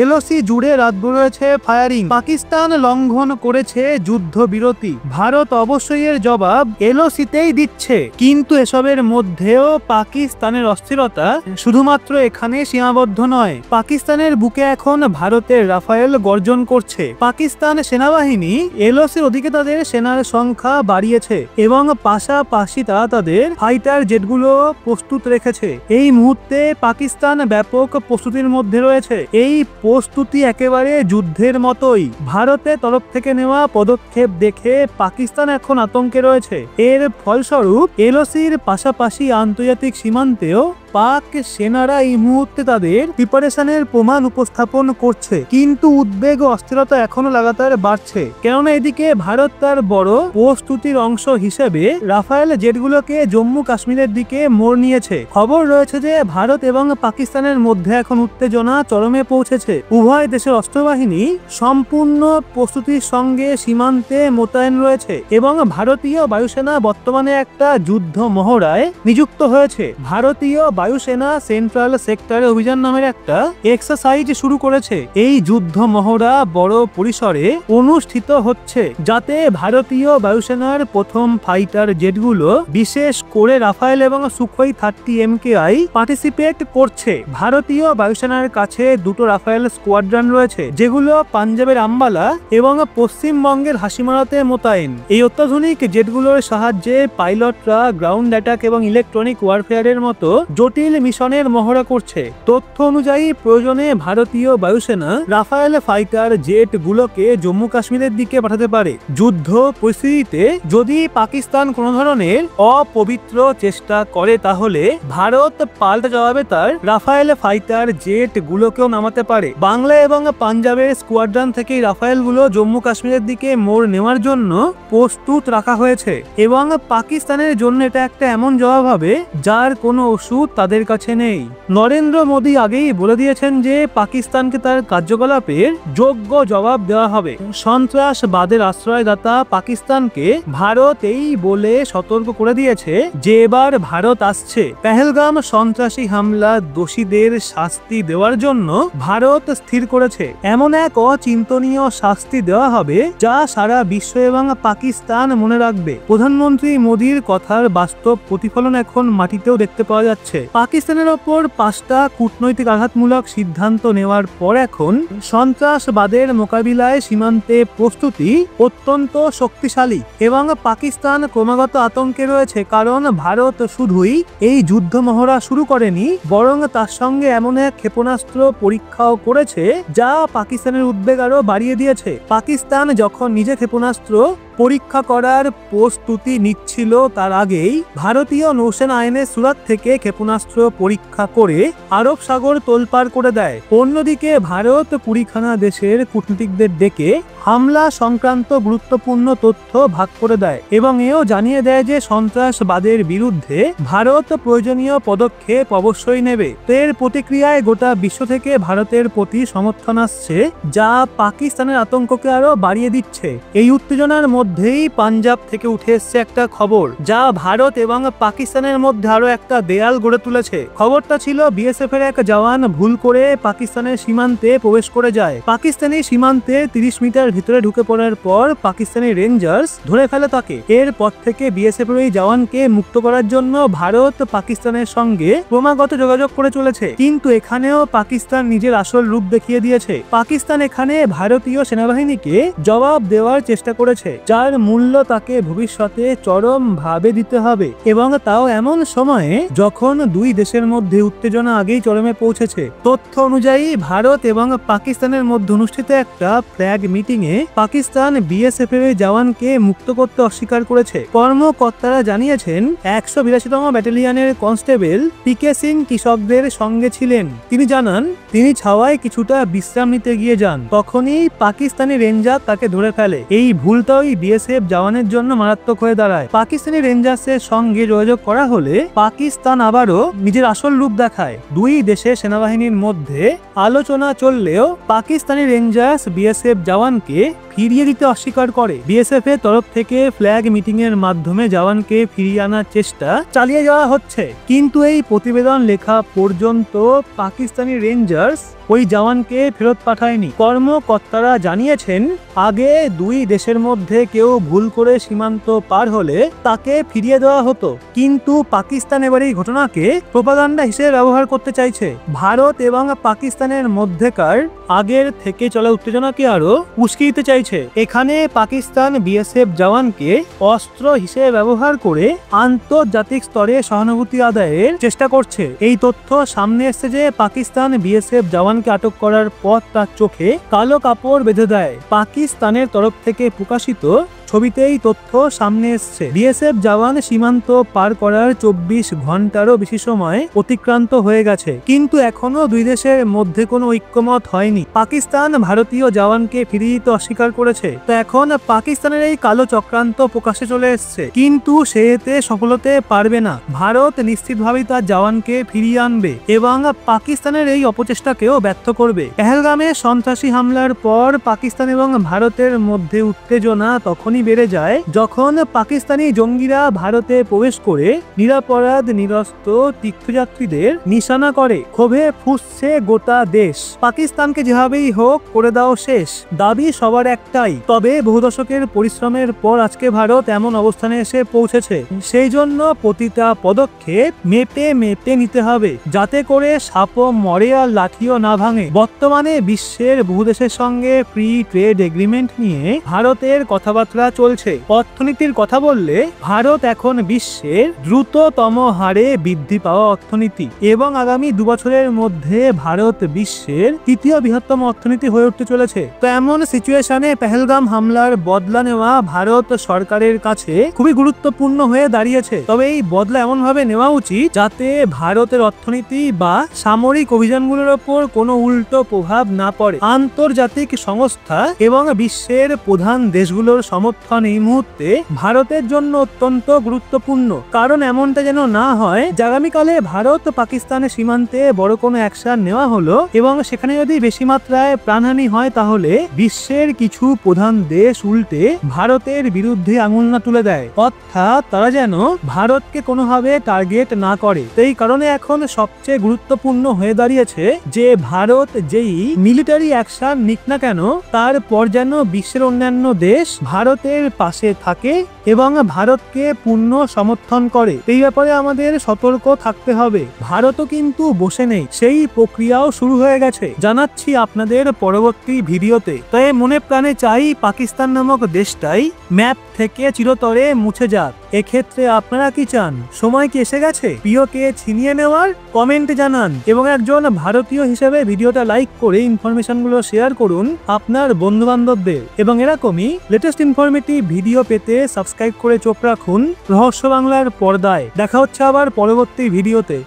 LOC জুড়ে রাতভর রয়েছে ফায়ারিং। পাকিস্তান লঙ্ঘন করেছে যুদ্ধবিরতি। ভারত অবশ্যই এর জবাব এলওসিতেই দিচ্ছে। কিন্তু এসবের মধ্যেও পাকিস্তানের অস্থিরতা শুধুমাত্র এখানে সীমাবদ্ধ নয়। পাকিস্তানের বুকে এখন ভারতের রাফায়েল গর্জন করছে। পাকিস্তান সেনাবাহিনী এলওসির ওদিকে তাদের সেনার সংখ্যা বাড়িয়েছে এবং পাশাপাশি তারা তাদের ফাইটার জেটগুলো প্রস্তুত রেখেছে। এই মুহূর্তে পাকিস্তান ব্যাপক প্রস্তুতির মধ্যে রয়েছে। এই প্রস্তুতি একেবারে যুদ্ধের মতোই। ভারতের তরফ থেকে নেওয়া পদক্ষেপ দেখে পাকিস্তান এখন আতঙ্কে রয়েছে। এর ফলস্বরূপ এলওসির পাশাপাশি আন্তর্জাতিক সীমান্তেও পাক সেনারা এই মুহূর্তে তাদের প্রিপারেশনের প্রমাণ উপস্থাপন করছে। কিন্তু উদ্বেগ ও অস্থিরতা এখনো লাগাতার বাড়ছে, কেননা এদিকে ভারত তার বড় প্রস্তুতির অংশ হিসেবে রাফায়েল জেটগুলোকে জম্মু কাশ্মীরের দিকে মোড় নিয়েছে। খবর রয়েছে যে ভারত এবং পাকিস্তানের মধ্যে এখন উত্তেজনা চরমে পৌঁছেছে। উভয় দেশের অস্ত্রবাহিনী সম্পূর্ণ প্রস্তুতির সঙ্গে সীমান্তে মোতায়েন রয়েছে এবং ভারতীয় বায়ুসেনা বর্তমানে একটা যুদ্ধ মহড়ায় নিযুক্ত হয়েছে। ভারতীয় বায়ুসেনা সেন্ট্রাল সেক্টরে অভিযান নামের একটা এক্সারসাইজ শুরু করেছে। এই যুদ্ধ মহড়া বড় পরিসরে অনুষ্ঠিত হচ্ছে, যাতে ভারতীয় বায়ুসেনার প্রথম ফাইটার জেটগুলো, বিশেষ করে রাফায়েল এবং সুখোই 30 MKI পার্টিসিপেট করছে। ভারতীয় বায়ুসেনার কাছে দুটো রাফায়েল স্কোয়াড্রন রয়েছে, যেগুলো পাঞ্জাবের আম্বালা এবং পশ্চিমবঙ্গের হাসিমারাতে মোতায়েন। এই অত্যাধুনিক জেটগুলোর সাহায্যে পাইলটরা গ্রাউন্ড অ্যাটাক এবং ইলেকট্রনিক ওয়ারফেয়ারের মতো জটিল মিশনের মহড়া করছে। তথ্য অনুযায়ী প্রয়োজনে ভারতীয় বায়ুসেনা রাফায়েল ফাইটার জেট গুলোকে জম্মু কাশ্মীরের দিকে পাঠাতে পারে। যুদ্ধ পরিস্থিতিতে যদি পাকিস্তান কোনো ধরনের অপবিত্র চেষ্টা করে, তাহলে ভারত পাল্টা জবাবে তার রাফায়েল ফাইটার জেট গুলোকেও নামাতে পারে। বাংলা এবং পাঞ্জাবের স্কোয়াড্রন থেকে রাফায়েল গুলো জম্মু কাশ্মীরের দিকে মোড় নেওয়ার জন্য প্রস্তুত রাখা হয়েছে এবং পাকিস্তানের জন্য এটা একটা এমন জবাব হবে যার কোনো ওষুধ তাদের কাছে নেই। নরেন্দ্র মোদী আগেই বলে দিয়েছেন যে পাকিস্তানকে তার কার্যকলাপের যোগ্য জবাব দেওয়া হবে। সন্ত্রাসবাদের আশ্রয়দাতা পাকিস্তানকে ভারত এই বলে সতর্ক করে দিয়েছে যে এবার ভারত আসছে। পেহেলগাম সন্ত্রাসী হামলা দোষীদের শাস্তি দেওয়ার জন্য ভারত স্থির করেছে। এমন এক অচিন্তনীয় শাস্তি দেওয়া হবে যা সারা বিশ্ব এবং পাকিস্তান মনে রাখবে। প্রধানমন্ত্রী মোদীর কথার বাস্তব প্রতিফলন এখন মাটিতেও দেখতে পাওয়া যাচ্ছে। পাকিস্তানের ওপর 5টা কূটনৈতিক আঘাতমূলক সিদ্ধান্ত নেওয়ার পর এখন সন্ত্রাসবাদের মোকাবিলায় সীমান্তে প্রস্তুতি অত্যন্ত শক্তিশালী এবং পাকিস্তান ক্রমাগত আতঙ্কে রয়েছে, কারণ ভারত শুধুই এই যুদ্ধ মহড়া শুরু করেনি, বরং তার সঙ্গে এমন এক ক্ষেপণাস্ত্র পরীক্ষাও করেছে যা পাকিস্তানের উদ্বেগ আরো বাড়িয়ে দিয়েছে। পাকিস্তান যখন নিজে ক্ষেপণাস্ত্র পরীক্ষা করার প্রস্তুতি নিচ্ছিল, তার আগেই ভারতীয় নৌসেনা আইনের সুরাত থেকে ক্ষেপণাস্ত্র পরীক্ষা করে আরব সাগর তোলপাড় করে দেয়। অন্যদিকে ভারত 20খানা দেশের কূটনীতিকদের ডেকে হামলা সংক্রান্ত গুরুত্বপূর্ণ তথ্য ভাগ করে দেয় এবং এও জানিয়ে দেয় যে সন্ত্রাসবাদের বিরুদ্ধে ভারত প্রয়োজনীয় পদক্ষেপ অবশ্যই নেবে। এর প্রতিক্রিয়ায় গোটা বিশ্ব থেকে ভারতের প্রতি সমর্থন আসছে, যা পাকিস্তানের আতঙ্ককে আরো বাড়িয়ে দিচ্ছে। এই উত্তেজনার মধ্যেই পাঞ্জাব থেকে উঠে এসছে একটা খবর যা ভারত এবং পাকিস্তানের মধ্যে আরো একটা দেয়াল গড়ে তুলেছে। খবরটা ছিল বিএসএফ এর এক জওয়ান ভুল করে পাকিস্তানের সীমান্তে প্রবেশ করে যায়। পাকিস্তানি সীমান্তে 30 মিটার ভিতরে ঢুকে পড়ার পর পাকিস্তানি রেঞ্জার্স ধরে ফেলে তাকে। এরপর থেকে বিএসএফ এর ওই জওয়ানকে মুক্ত করার জন্য ভারত পাকিস্তানের সঙ্গে ক্রমাগত যোগাযোগ করে চলেছে। কিন্তু এখানেও পাকিস্তান নিজের আসল রূপ দেখিয়ে দিয়েছে। পাকিস্তান এখানে ভারতীয় সেনাবাহিনীকে জবাব দেওয়ার চেষ্টা করেছে, যার মূল্য তাকে ভবিষ্যতে চরম ভাবে দিতে হবে, এবং তাও এমন সময়ে যখন দুই দেশের মধ্যে উত্তেজনা আগেই চরমে পৌঁছেছে। তথ্য অনুযায়ী ভারত এবং পাকিস্তানের মধ্যে অনুষ্ঠিত একটা ফ্ল্যাগ মিটিং এ পাকিস্তান বিএসএফ এর জওয়ানকে মুক্ত করতে অস্বীকার করেছে। কর্মকর্তারা জানিয়েছেন 182তম ব্যাটালিয়নের কনস্টেবল পিকে সিং কৃষকদের সঙ্গে ছিলেন। তিনি জানান তিনি ছাওয়ায় কিছুটা বিশ্রাম নিতে গিয়ে যান, তখনই পাকিস্তানি রেঞ্জার তাকে ধরে ফেলে। এই ভুলটাই বিএসএফ জওয়ানের জন্য মারাত্মক হয়ে দাঁড়ায়। পাকিস্তানি রেঞ্জার্সের সঙ্গে যোগাযোগ করা হলে পাকিস্তান আবারও নিজের আসল রূপ দেখায়। দুই দেশের সেনাবাহিনীর মধ্যে আলোচনা চললেও পাকিস্তানি রেঞ্জার্স বিএসএফ জওয়ানকে ফিরিয়ে দিতে অস্বীকার করে। বিএসএফ এর তরফ থেকে ফ্ল্যাগ মিটিং এর মাধ্যমে জওয়ানকে ফিরিয়ে আনার চেষ্টা চালিয়ে যাওয়া হচ্ছে, কিন্তু এই প্রতিবেদন লেখা পর্যন্ত পাকিস্তানি রেঞ্জার্স ওই জওয়ানকে ফেরত পাঠায়নি। কর্মকর্তারা জানিয়েছেন, আগে দুই দেশের মধ্যে কেউ ভুল করে সীমান্ত পার হলে তাকে ফিরিয়ে দেওয়া হতো, কিন্তু পাকিস্তান এবার এই ঘটনাকে প্রোপাগান্ডা হিসেবে ব্যবহার করতে চাইছে। ভারত এবং পাকিস্তানের মধ্যেকার আগের থেকে চলা উত্তেজনাকে আরো উস্কে দিতে চাইছে। এখানে পাকিস্তান বিএসএফ জওয়ানকে অস্ত্র হিসেবে ব্যবহার করে আন্তর্জাতিক স্তরে সহানুভূতি আদায়ের চেষ্টা করছে। এই তথ্য সামনে এসেছে যে পাকিস্তান বিএসএফ জওয়ানকে আটক করার পর তার চোখে কালো কাপড় বেঁধে দেয়। পাকিস্তানের তরফ থেকে প্রকাশিত ছবিতেই তথ্য সামনে এসছে। বিএসএফ জওয়ান সীমান্ত পার করার 24 ঘন্টারও বেশি সময় অতিক্রান্ত হয়ে গেছে, কিন্তু এখনো দুই দেশের মধ্যে কোনো ঐক্যমত হয়নি। পাকিস্তান ভারতীয় জওয়ানকে ফিরিয়ে দিতে অস্বীকার করেছে। তো এখন পাকিস্তানের এই কালো চক্রান্ত প্রকাশে চলে এসছে, কিন্তু সে এতে সফল হতে পারবে না। ভারত নিশ্চিতভাবেই তার জওয়ানকে ফিরিয়ে আনবে এবং পাকিস্তানের এই অপচেষ্টাকেও ব্যর্থ করবে। পেহেলগামে সন্ত্রাসী হামলার পর পাকিস্তান এবং ভারতের মধ্যে উত্তেজনা তখনই বেড়ে যায় যখন পাকিস্তানি জঙ্গিরা ভারতে প্রবেশ করে নিরাপরাধ নিরস্ত্র তীর্থযাত্রীদের নিশানা করে। ক্ষোভে ফুঁসছে গোটা দেশ। পাকিস্তানকে যেভাবেই হোক করে দাও শেষ, দাবি সবার একটাই। তবে বহু দশকের পরিশ্রমের পর আজকে ভারত এমন অবস্থানে এসে পৌঁছেছে, সেই জন্য প্রতিটা পদক্ষেপ মেপে মেপে নিতে হবে, যাতে করে সাপও মরে আর লাঠিও না ভাঙে। বর্তমানে বিশ্বের বহু দেশের সঙ্গে ফ্রি ট্রেড এগ্রিমেন্ট নিয়ে ভারতের কথাবার্তা চলছে। অর্থনীতির কথা বললে ভারত এখন বিশ্বের দ্রুততম হারে বৃদ্ধি পাওয়া অর্থনীতি এবং আগামী 2 বছরের মধ্যে ভারত বিশ্বের তৃতীয় বৃহত্তম অর্থনীতি হয়ে উঠতে চলেছে। তো এমন সিচুয়েশনে পেহেলগাম হামলার বদলা নেওয়া ভারত সরকারের কাছে খুবই গুরুত্বপূর্ণ হয়ে দাঁড়িয়েছে। তবে এই বদলা এমন ভাবে নেওয়া উচিত যাতে ভারতের অর্থনীতি বা সামরিক অভিযানগুলোর ওপর কোনো উল্টো প্রভাব না পড়ে। আন্তর্জাতিক সংস্থা এবং বিশ্বের প্রধান দেশগুলোর সমর্থন এই মুহূর্তে ভারতের জন্য অত্যন্ত গুরুত্বপূর্ণ, কারণ এমনটা যেন না হয় যে আগামীকালে ভারত পাকিস্তানের সীমান্তে বড় কোনো অ্যাকশন নেওয়া হলো এবং সেখানে যদি বেশি মাত্রায় প্রাণহানি হয়, তাহলে বিশ্বের কিছু প্রধান দেশ উল্টে ভারতের বিরুদ্ধে আঙুল না তুলে দেয়, অর্থাৎ তারা যেন ভারতকে কোনোভাবে টার্গেট না করে। এই কারণে এখন সবচেয়ে গুরুত্বপূর্ণ হয়ে দাঁড়িয়েছে যে ভারত যেই মিলিটারি অ্যাকশন নিক না কেন, তারপর যেন বিশ্বের অন্যান্য দেশ ভারতের পাশে থাকে এবং ভারতকে পূর্ণ সমর্থন করে। এই ব্যাপারে আমাদের সতর্ক থাকতে হবে। ভারতও কিন্তু বসে নেই, সেই প্রক্রিয়াও শুরু হয়ে গেছে, জানাচ্ছি আপনাদের পরবর্তী ভিডিওতে। তাই মনে প্রাণে চাই পাকিস্তান নামক দেশটাই ম্যাপ থেকে চিরতরে মুছে যাক। এক্ষেত্রে আপনারা কি চান? সময় কি এসে গেছে প্রিয়কে ছিনিয়ে নেওয়ার? কমেন্টে জানান এবং একজন ভারতীয় হিসেবে ভিডিওটা লাইক করে ইনফরমেশনগুলো শেয়ার করুন আপনার বন্ধু বান্ধবদের। এবং এরকমই লেটেস্ট ইনফরমেটিভ ভিডিও পেতে সাবস্ক্রাইব করে চোখ রাখুন রহস্য বাংলার পর্দায়। দেখা হচ্ছে আবার পরবর্তী ভিডিওতে।